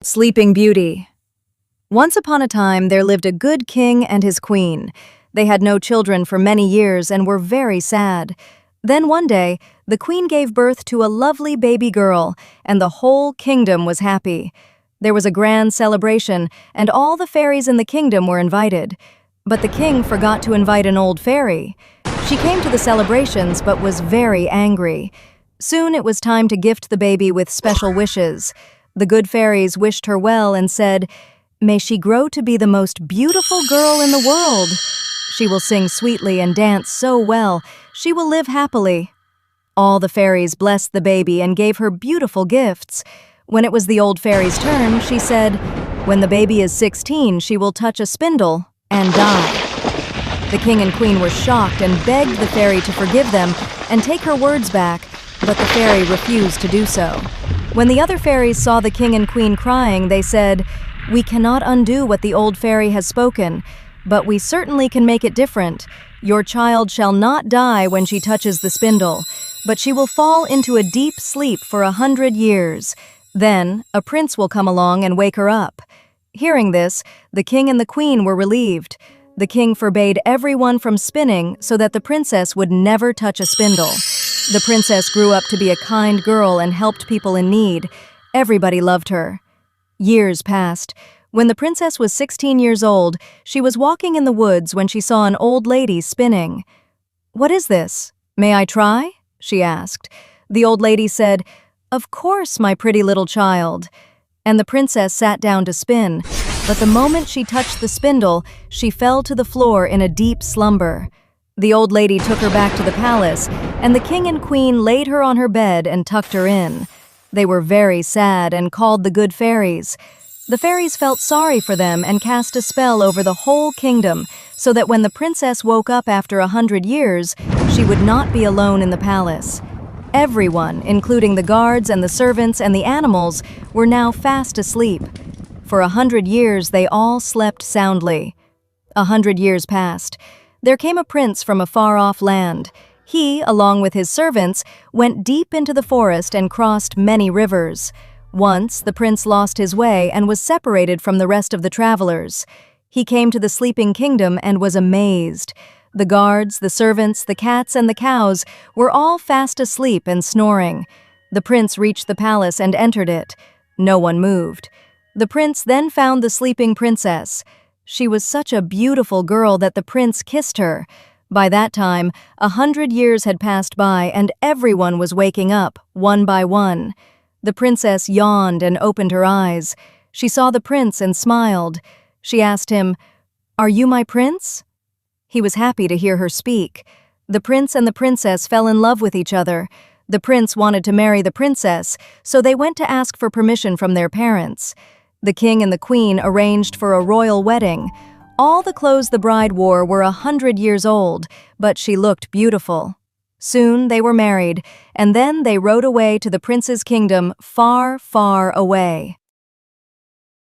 Sleeping Beauty. Once upon a time, there lived a good king and his queen. They had no children for many years and were very sad. Then one day, the queen gave birth to a lovely baby girl, and the whole kingdom was happy. There was a grand celebration, and all the fairies in the kingdom were invited. But the king forgot to invite an old fairy. She came to the celebrations but was very angry. Soon it was time to gift the baby with special wishes. The good fairies wished her well and said, "May she grow to be the most beautiful girl in the world. She will sing sweetly and dance so well. She will live happily." All the fairies blessed the baby and gave her beautiful gifts. When it was the old fairy's turn, she said, "When the baby is 16, she will touch a spindle and die." The king and queen were shocked and begged the fairy to forgive them and take her words back, but the fairy refused to do so. When the other fairies saw the king and queen crying, they said, "We cannot undo what the old fairy has spoken, but we certainly can make it different. Your child shall not die when she touches the spindle, but she will fall into a deep sleep for 100 years. Then a prince will come along and wake her up." Hearing this, the king and the queen were relieved. The king forbade everyone from spinning so that the princess would never touch a spindle. The princess grew up to be a kind girl and helped people in need. Everybody loved her. Years passed. When the princess was 16 years old, she was walking in the woods when she saw an old lady spinning. "What is this? May I try?" she asked. The old lady said, "Of course, my pretty little child." And the princess sat down to spin. But the moment she touched the spindle, she fell to the floor in a deep slumber. The old lady took her back to the palace, and the king and queen laid her on her bed and tucked her in. They were very sad and called the good fairies. The fairies felt sorry for them and cast a spell over the whole kingdom so that when the princess woke up after 100 years, she would not be alone in the palace. Everyone, including the guards and the servants and the animals, were now fast asleep. For 100 years, they all slept soundly. 100 years passed. There came a prince from a far-off land. He, along with his servants, went deep into the forest and crossed many rivers. Once, the prince lost his way and was separated from the rest of the travelers. He came to the sleeping kingdom and was amazed. The guards, the servants, the cats, and the cows were all fast asleep and snoring. The prince reached the palace and entered it. No one moved. The prince then found the sleeping princess. She was such a beautiful girl that the prince kissed her. By that time, 100 years had passed by and everyone was waking up, one by one. The princess yawned and opened her eyes. She saw the prince and smiled. She asked him, "Are you my prince?" He was happy to hear her speak. The prince and the princess fell in love with each other. The prince wanted to marry the princess, so they went to ask for permission from their parents. The king and the queen arranged for a royal wedding. All the clothes the bride wore were 100 years old, but she looked beautiful. Soon they were married, and then they rode away to the prince's kingdom far, far away.